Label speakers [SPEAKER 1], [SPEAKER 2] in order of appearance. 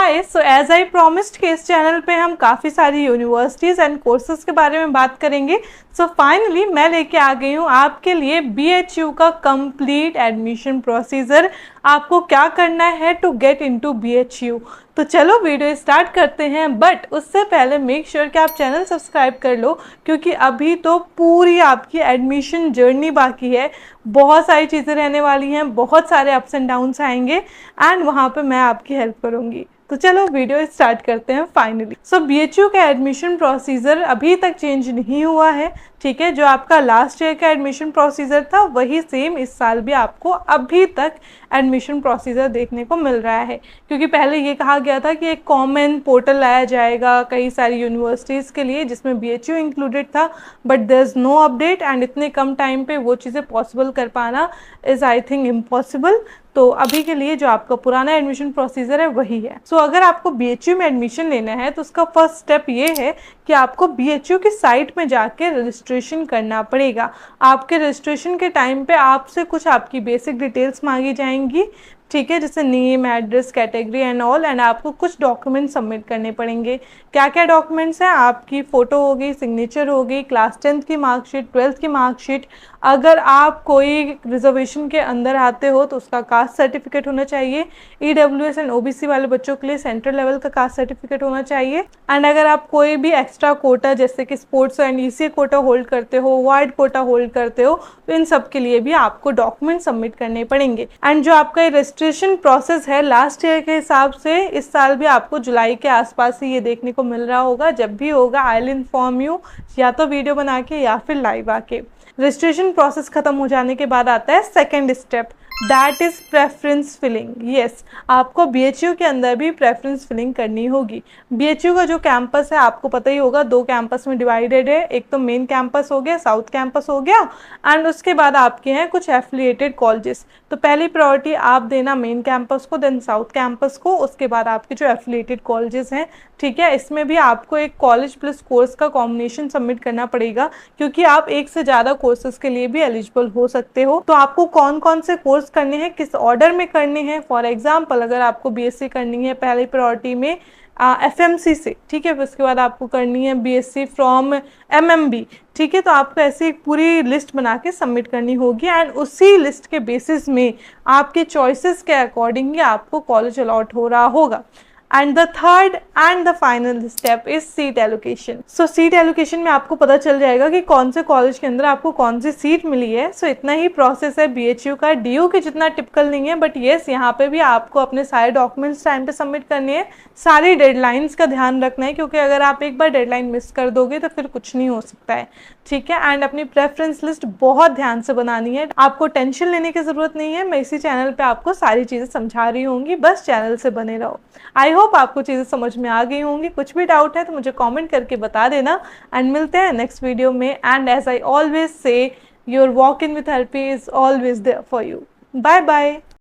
[SPEAKER 1] Hi, so as I promised कि इस channel पे हम काफ़ी सारी यूनिवर्सिटीज़ एंड कोर्सेज के बारे में बात करेंगे। सो फाइनली मैं लेके आ गई हूँ आपके लिए BHU का कंप्लीट एडमिशन प्रोसीजर। आपको क्या करना है टू गेट इनटू BHU। तो चलो वीडियो स्टार्ट करते हैं, बट उससे पहले मेक श्योर कि आप चैनल सब्सक्राइब कर लो, क्योंकि अभी तो पूरी आपकी एडमिशन जर्नी बाकी है। बहुत सारी चीज़ें रहने वाली हैं, बहुत सारे अप्स एंड डाउन्स आएंगे एंड वहाँ पे मैं आपकी हेल्प करूँगी। तो चलो वीडियो स्टार्ट करते हैं फाइनली। सो BHU का एडमिशन प्रोसीजर अभी तक चेंज नहीं हुआ है, ठीक है। जो आपका लास्ट ईयर का एडमिशन प्रोसीजर था वही सेम इस साल भी आपको अभी तक एडमिशन प्रोसीजर देखने को मिल रहा है, क्योंकि पहले ये कहा गया था कि एक कॉमन पोर्टल लाया जाएगा कई सारी यूनिवर्सिटीज़ के लिए जिसमें BHU इंक्लूडेड था, but there is no update and इतने कम टाइम पे वो चीज़ें पॉसिबल कर पाना इज़ आई थिंक इम्पॉसिबल। तो अभी के लिए जो आपका पुराना एडमिशन प्रोसीजर है वही है। सो अगर आपको BHU में एडमिशन लेना है तो उसका फर्स्ट स्टेप ये है कि आपको BHU की साइट में जाके रजिस्ट्रेशन करना पड़ेगा। आपके रजिस्ट्रेशन के टाइम पे आपसे कुछ आपकी बेसिक डिटेल्स मांगी जाएंगी, ठीक है, जैसे name, address, category and all, and आपको कुछ डॉक्यूमेंट सबमिट करने पड़ेंगे। क्या क्या डॉक्यूमेंट्स हैं? आपकी फ़ोटो हो गई, सिग्नेचर हो गई, क्लास 10th की मार्कशीट, 12th की मार्कशीट। अगर आप कोई रिजर्वेशन के अंदर आते हो तो उसका कास्ट सर्टिफिकेट होना चाहिए। EWS एंड OBC वाले बच्चों के लिए सेंट्रल लेवल का कास्ट सर्टिफिकेट होना चाहिए। एंड अगर आप कोई भी एक्स्ट्रा कोटा जैसे कि sports and ECA quota hold करते हो, वार्ड कोटा होल्ड करते हो, तो इन सब के लिए भी आपको डॉक्यूमेंट सबमिट करने पड़ेंगे। एंड जो आपका रजिस्ट्रेशन प्रोसेस है लास्ट ईयर के हिसाब से इस साल भी आपको जुलाई के आसपास ही ये देखने को मिल रहा होगा। जब भी होगा आई विल इन्फॉर्म यू, या तो वीडियो बना के या फिर लाइव आके। रजिस्ट्रेशन प्रोसेस खत्म हो जाने के बाद आता है second step, that is preference filling. Yes, आपको BHU के अंदर भी प्रेफरेंस फिलिंग करनी होगी। BHU का जो कैंपस है आपको पता ही होगा, 2 कैंपस में डिवाइडेड है। एक तो मेन कैंपस हो गया, साउथ कैंपस हो गया, एंड उसके बाद आपके हैं कुछ एफिलिएटेड कॉलेजेस। तो पहली प्रायोरिटी आप देना मेन कैंपस को, देन साउथ कैंपस को, उसके बाद आपके जो एफिलिएटेड कॉलेजेस हैं, ठीक है। इसमें भी आपको एक कॉलेज प्लस कोर्स का कॉम्बिनेशन सबमिट करना पड़ेगा, क्योंकि आप एक से ज़्यादा कोर्सेज के लिए भी एलिजिबल हो सकते हो। तो आपको कौन कौन से कोर्स करने हैं, किस ऑर्डर में करने हैं। फॉर एग्जाम्पल अगर आपको BSc करनी है पहली प्रायोरिटी में FMC से, ठीक है, फिर उसके बाद आपको करनी है BSc फ्रॉम MMB, ठीक है। तो आपको ऐसी एक पूरी लिस्ट बना के सबमिट करनी होगी, एंड उसी लिस्ट के बेसिस में आपके चॉइसेस के अकॉर्डिंग आपको कॉलेज अलॉट हो रहा होगा। And the third and the final step is seat allocation. So seat allocation में आपको पता चल जाएगा कि कौन से कॉलेज के अंदर आपको कौन सी सीट मिली है। सो इतना ही प्रोसेस है BHU का, DU के जितना टिपिकल नहीं है, बट येस यहाँ पे भी आपको अपने सारे डॉक्यूमेंट्स टाइम पे सबमिट करने हैं। सारी डेडलाइंस का ध्यान रखना है, क्योंकि अगर आप एक बार डेडलाइन मिस कर दोगे तो फिर कुछ नहीं हो सकता है, ठीक है। एंड अपनी प्रेफरेंस लिस्ट बहुत ध्यान से बनानी है। आपको टेंशन लेने की ज़रूरत नहीं है, मैं इसी चैनल पे आपको सारी चीज़ें समझा रही होंगी, बस चैनल से बने रहो। आई होप आपको चीज़ें समझ में आ गई होंगी। कुछ भी डाउट है तो मुझे कमेंट करके बता देना, एंड मिलते हैं नेक्स्ट वीडियो में। And as I always say, your walk in with help is always there for you. Bye bye.